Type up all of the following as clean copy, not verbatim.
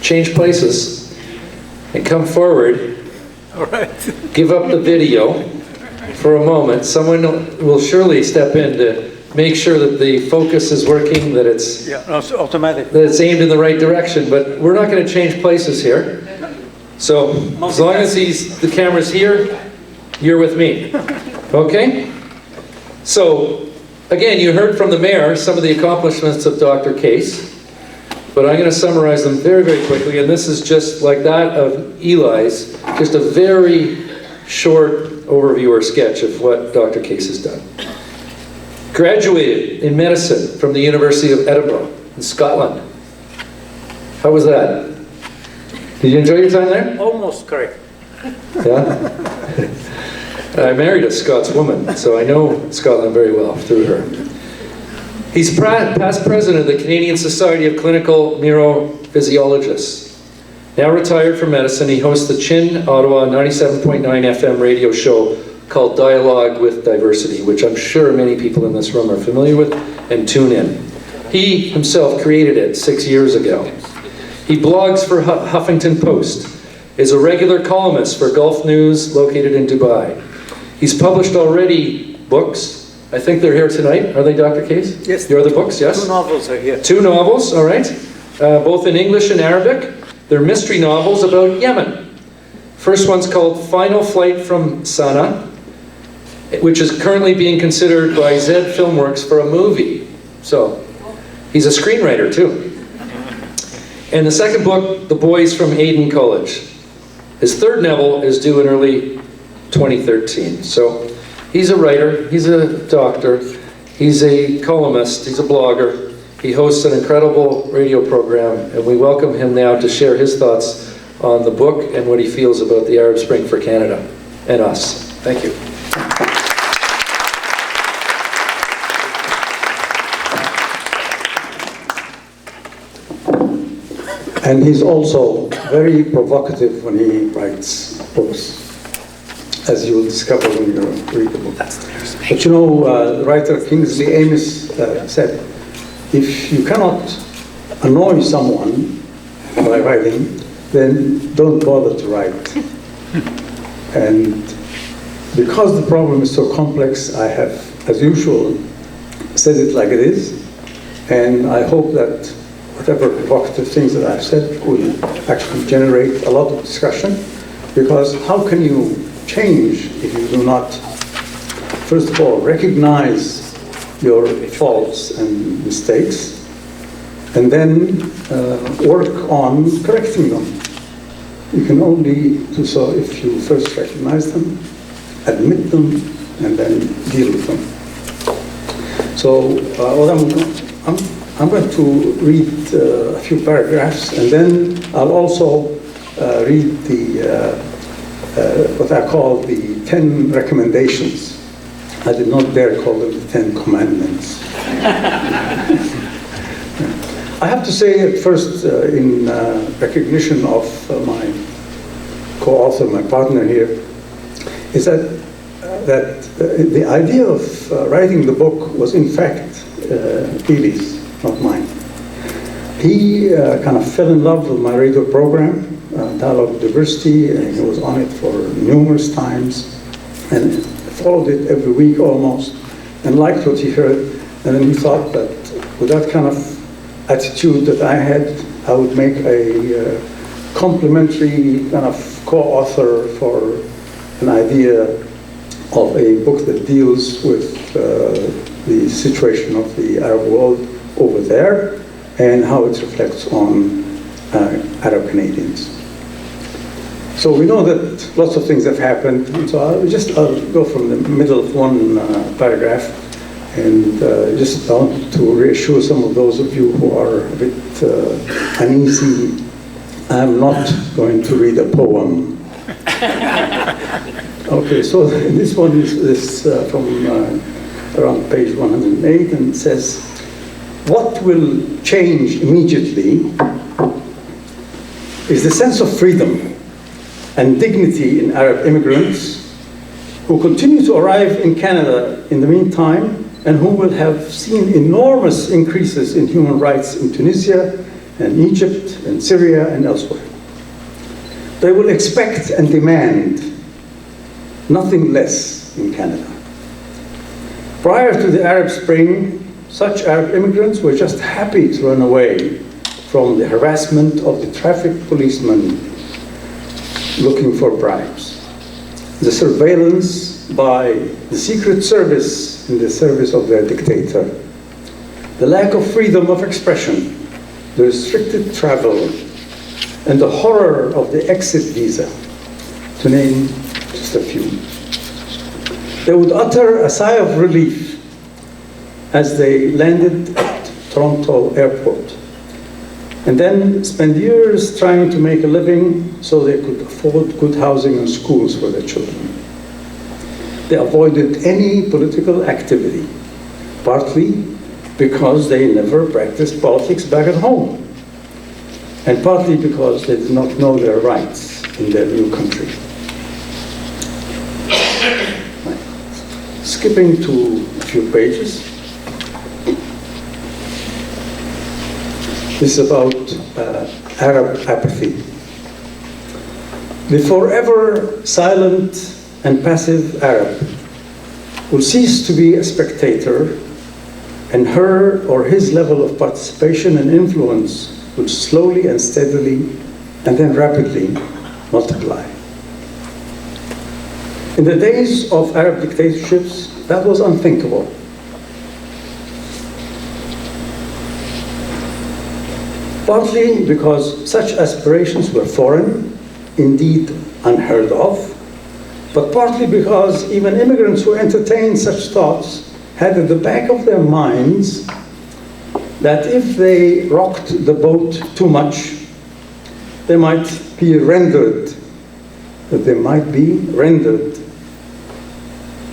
change places and come forward. All right. Give up the video for a moment. Someone will surely step in to make sure that the focus is working, that it's automatic. that it's aimed in the right direction. But we're not going to change places here. So as long as the camera's here, you're with me. Okay? So again, you heard from the mayor some of the accomplishments of Dr. Qais, but I'm going to summarize them very, very quickly, and this is just like that of Eli's, just a very short overview or sketch of what Dr. Qais has done. Graduated in medicine from the University of Edinburgh in Scotland. How was that? Did you enjoy your time there? Almost correct. Yeah? I married a Scots woman, so I know Scotland very well through her. He's past president of the Canadian Society of Clinical Neurophysiologists. Now retired from medicine, he hosts the Chin Ottawa 97.9 FM radio show called Dialogue with Diversity, which I'm sure many people in this room are familiar with and tune in. He himself created it 6 years ago. He blogs for Huffington Post, is a regular columnist for Gulf News located in Dubai. He's published already books. I think they're here tonight. Are they, Dr. Qais? Yes. Your other books, yes? 2 novels are here. 2 novels, all right. Both in English and Arabic. They're mystery novels about Yemen. First one's called Final Flight from Sana'a, which is currently being considered by Zed Filmworks for a movie. So, he's a screenwriter too. And the second book, The Boys from Aden College. His third novel is due in early 2013. So he's a writer, he's a doctor, he's a columnist, he's a blogger. He hosts an incredible radio program, and we welcome him now to share his thoughts on the book and what he feels about the Arab Spring for Canada and us. Thank you. And he's also very provocative when he writes books, as you will discover when you read the book. But you know, the writer Kingsley Amis said, if you cannot annoy someone by writing, then don't bother to write. And because the problem is so complex, I have, as usual, said it like it is, and I hope that whatever provocative things that I've said will actually generate a lot of discussion, because how can you change if you do not, first of all, recognize your faults and mistakes, and then work on correcting them. You can only do so if you first recognize them, admit them, and then deal with them. So what I'm going to read a few paragraphs, and then I'll also read the what I call the 10 recommendations. I did not dare call them the 10 commandments. I have to say at first, in recognition of my co-author, my partner here, is that the idea of writing the book was in fact Eli's, not mine. He kind of fell in love with my radio program, Dialogue with Diversity, and he was on it for numerous times, and followed it every week almost, and liked what he heard. And then he thought that with that kind of attitude that I had, I would make a complementary kind of co-author for an idea of a book that deals with the situation of the Arab world over there and how it reflects on Arab Canadians. So we know that lots of things have happened, and so I'll go from the middle of one paragraph, and just want to reassure some of those of you who are a bit uneasy. I'm not going to read a poem. Okay, so this one is from around page 108, and it says, what will change immediately is the sense of freedom and dignity in Arab immigrants who continue to arrive in Canada in the meantime, and who will have seen enormous increases in human rights in Tunisia, and Egypt and Syria and elsewhere. They will expect and demand nothing less in Canada. Prior to the Arab Spring, such Arab immigrants were just happy to run away from the harassment of the traffic policemen looking for bribes, the surveillance by the Secret Service in the service of their dictator, the lack of freedom of expression, the restricted travel, and the horror of the exit visa, to name just a few. They would utter a sigh of relief as they landed at Toronto Airport, and then spend years trying to make a living so they could afford good housing and schools for their children. They avoided any political activity, partly because they never practiced politics back at home, and partly because they did not know their rights in their new country. Skipping to a few pages. This is about Arab apathy. The forever silent and passive Arab will cease to be a spectator, and her or his level of participation and influence will slowly and steadily and then rapidly multiply. In the days of Arab dictatorships, that was unthinkable. Partly because such aspirations were foreign, indeed unheard of, but partly because even immigrants who entertained such thoughts had at the back of their minds that if they rocked the boat too much, they might be rendered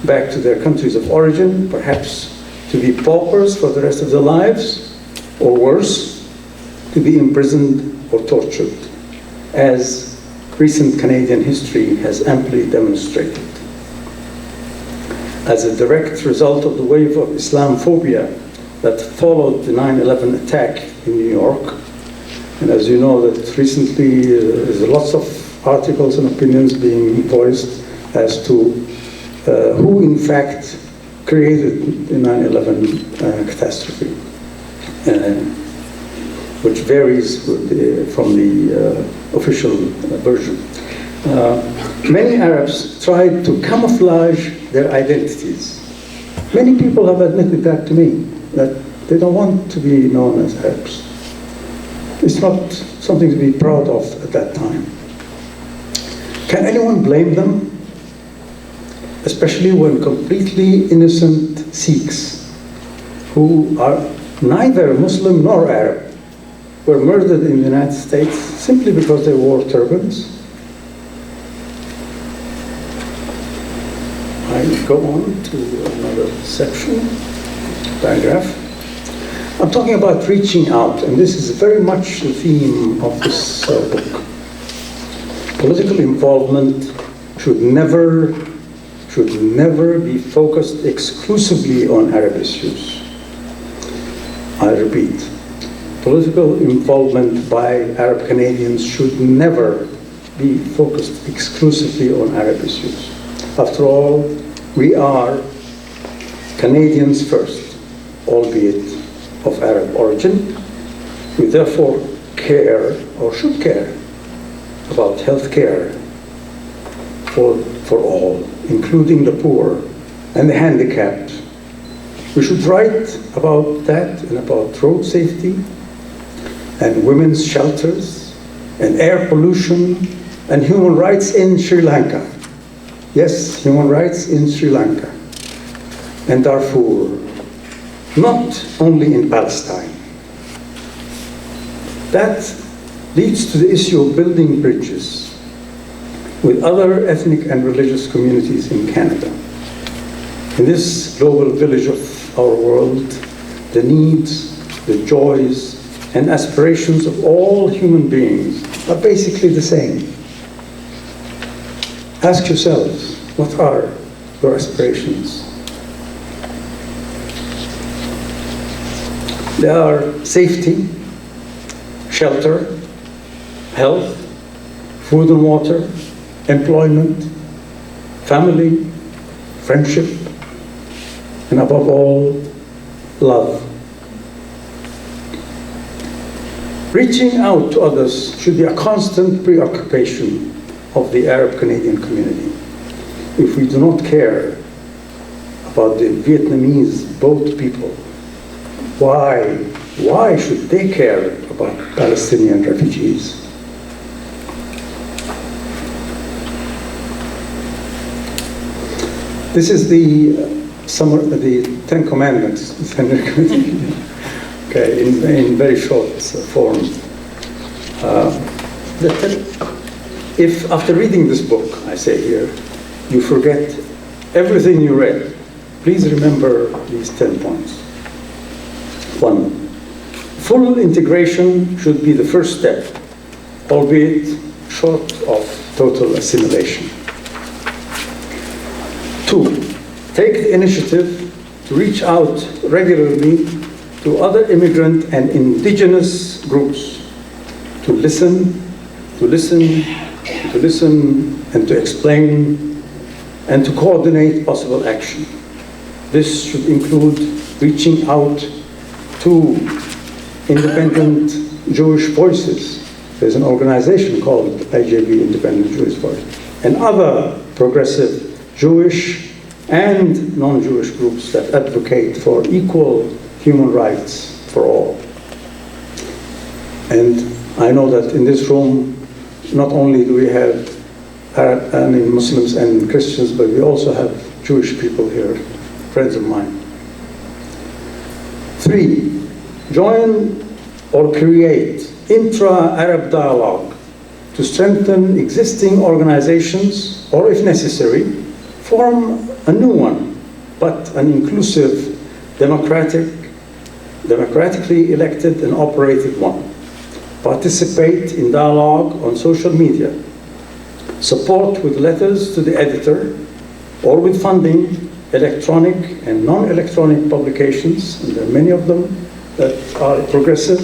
back to their countries of origin, perhaps to be paupers for the rest of their lives, or worse, to be imprisoned or tortured, as recent Canadian history has amply demonstrated. As a direct result of the wave of Islamophobia that followed the 9/11 attack in New York, and as you know that recently there's lots of articles and opinions being voiced as to who in fact created the 9/11 catastrophe, which varies from the official version. Many Arabs tried to camouflage their identities. Many people have admitted that to me, that they don't want to be known as Arabs. It's not something to be proud of at that time. Can anyone blame them? Especially when completely innocent Sikhs, who are neither Muslim nor Arab, were murdered in the United States simply because they wore turbans. I go on to another section, paragraph. I'm talking about reaching out, and this is very much the theme of this book. Political involvement should never be focused exclusively on Arab issues. I repeat, political involvement by Arab Canadians should never be focused exclusively on Arab issues. After all, we are Canadians first, albeit of Arab origin. We therefore care, or should care, about health care for all, including the poor and the handicapped. We should write about that and about road safety and women's shelters and air pollution and human rights in Sri Lanka. Yes, human rights in Sri Lanka and Darfur, not only in Palestine. That leads to the issue of building bridges with other ethnic and religious communities in Canada. In this global village of our world, the needs, the joys, and aspirations of all human beings are basically the same. Ask yourselves, what are your aspirations? They are safety, shelter, health, food and water, employment, family, friendship, and above all, love. Reaching out to others should be a constant preoccupation of the Arab Canadian community. If we do not care about the Vietnamese boat people, why should they care about Palestinian refugees? This is the Ten Commandments, okay, in very short form. If after reading this book, I say here, you forget everything you read, please remember these 10 points. 1, full integration should be the first step, albeit short of total assimilation. 2, take the initiative to reach out regularly to other immigrant and indigenous groups to listen, and to explain, and to coordinate possible action. This should include reaching out to independent Jewish voices. There's an organization called IJV, Independent Jewish Voice, and other progressive Jewish and non-Jewish groups that advocate for equal human rights for all. And I know that in this room, not only do we have Muslims and Christians, but we also have Jewish people here, friends of mine. 3, join or create intra-Arab dialogue to strengthen existing organizations, or if necessary, form a new one, but an inclusive, democratically elected and operated one. Participate in dialogue on social media. Support with letters to the editor or with funding electronic and non-electronic publications, and there are many of them that are progressive.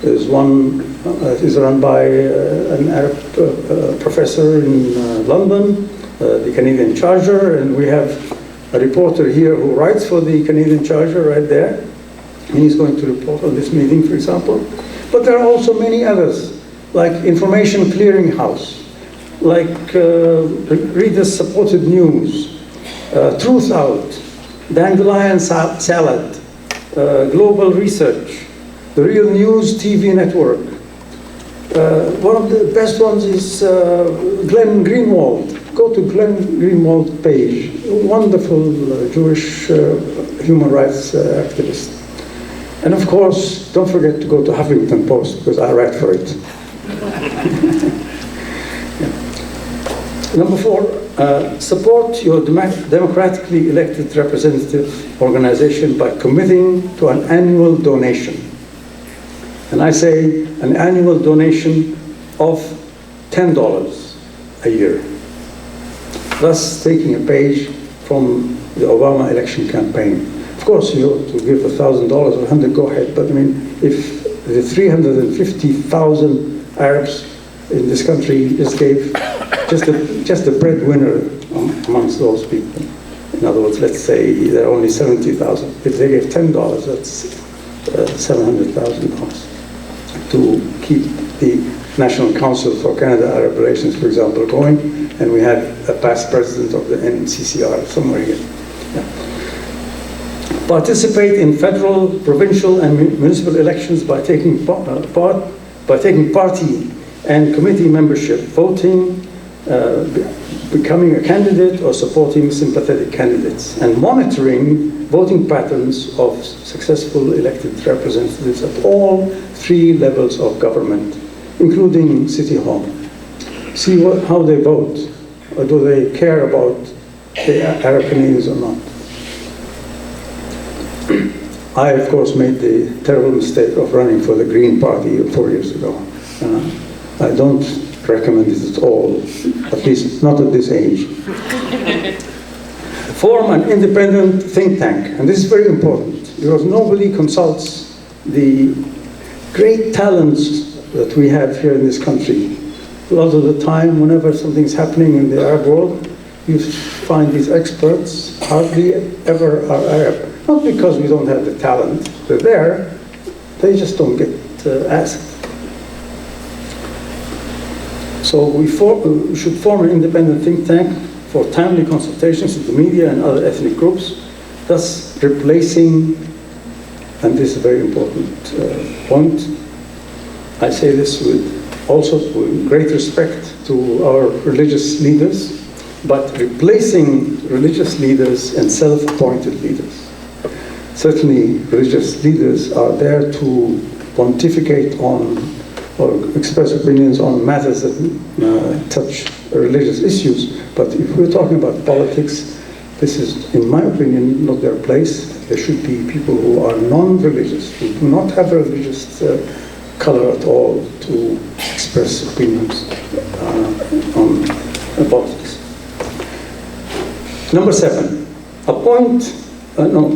There's one that is run by an Arab professor in London, the Canadian Charger, and we have a reporter here who writes for the Canadian Charger right there, and he's going to report on this meeting, for example. But there are also many others, like Information Clearinghouse, like Readers Supported News, Truth Out, Dandelion Salad, Global Research, the Real News TV Network. One of the best ones is Glenn Greenwald. Go to Glenn Greenwald's page, wonderful Jewish human rights activist. And of course, don't forget to go to Huffington Post, because I write for it. Number 4, support your democratically elected representative organization by committing to an annual donation. And I say an annual donation of $10 a year. Thus taking a page from the Obama election campaign. Of course, you ought to give $1,000 or $100, go ahead, but I mean, if the 350,000 Arabs in this country just gave just a breadwinner amongst those people. In other words, let's say there are only 70,000. If they gave $10, that's $700,000 to keep the National Council for Canada-Arab Relations, for example, going, and we had a past president of the NCCR somewhere here. Yeah. Participate in federal, provincial, and municipal elections by taking party and committee membership, voting, becoming a candidate, or supporting sympathetic candidates, and monitoring voting patterns of successful elected representatives at all 3 levels of government, including City Hall. See how they vote, or do they care about the Arab Canadians or not? I, of course, made the terrible mistake of running for the Green Party 4 years ago. I don't recommend it at all, at least not at this age. Form an independent think tank, and this is very important, because nobody consults the great talents that we have here in this country. A lot of the time, whenever something's happening in the Arab world, you find these experts hardly ever are Arab. Not because we don't have the talent, they're there, they just don't get asked. So we should form an independent think tank for timely consultations with the media and other ethnic groups, thus replacing, and this is a very important point, I say this with great respect to our religious leaders, but replacing religious leaders and self-appointed leaders. Certainly, religious leaders are there to pontificate on or express opinions on matters that touch religious issues, but if we're talking about politics, this is, in my opinion, not their place. There should be people who are non-religious, who do not have a religious color at all to express opinions on politics. Number 7,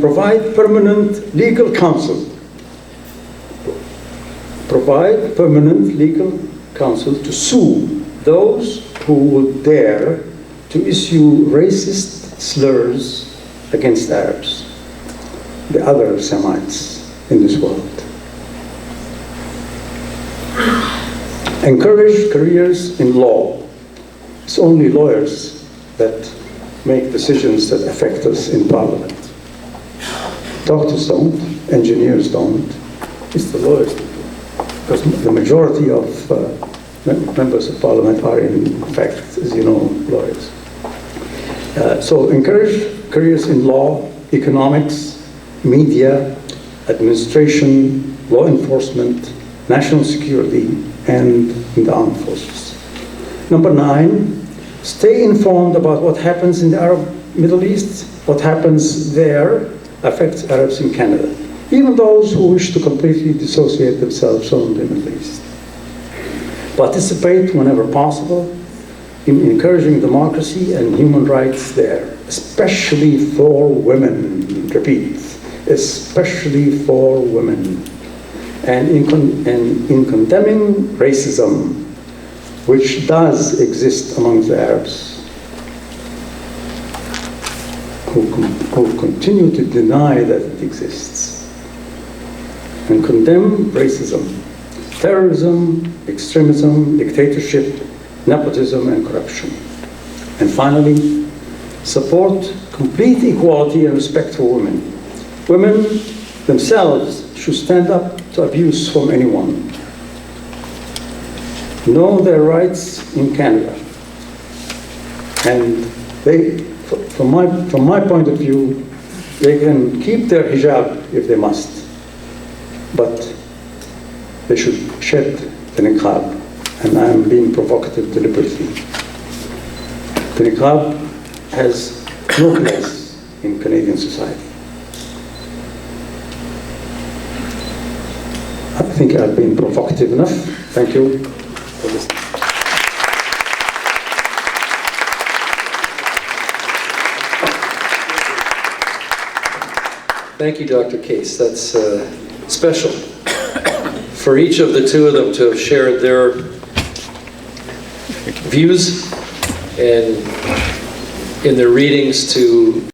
provide permanent legal counsel. Provide permanent legal counsel to sue those who would dare to issue racist slurs against Arabs, the other Semites in this world. Encourage careers in law. It's only lawyers that make decisions that affect us in Parliament. Doctors don't, engineers don't, it's the lawyers that do. Because the majority of members of Parliament are in fact, as you know, lawyers. So encourage careers in law, economics, media, administration, law enforcement, national security, and in the armed forces. Number 9, stay informed about what happens in the Arab Middle East. What happens there affects Arabs in Canada, even those who wish to completely dissociate themselves from the Middle East. Participate whenever possible in encouraging democracy and human rights there, especially for women, repeat, especially for women, and in condemning racism, which does exist among the Arabs, who continue to deny that it exists, and condemn racism, terrorism, extremism, dictatorship, nepotism, and corruption. And finally, support complete equality and respect for women. Women themselves should stand up to abuse from anyone. Know their rights in Canada. And they, from my point of view, they can keep their hijab if they must, but they should shed the niqab. And I'm being provocative deliberately. The niqab has no place in Canadian society. I think I've been provocative enough. Thank you for listening. Thank you, Dr. Qais. That's special for each of the two of them to have shared their views and in their readings to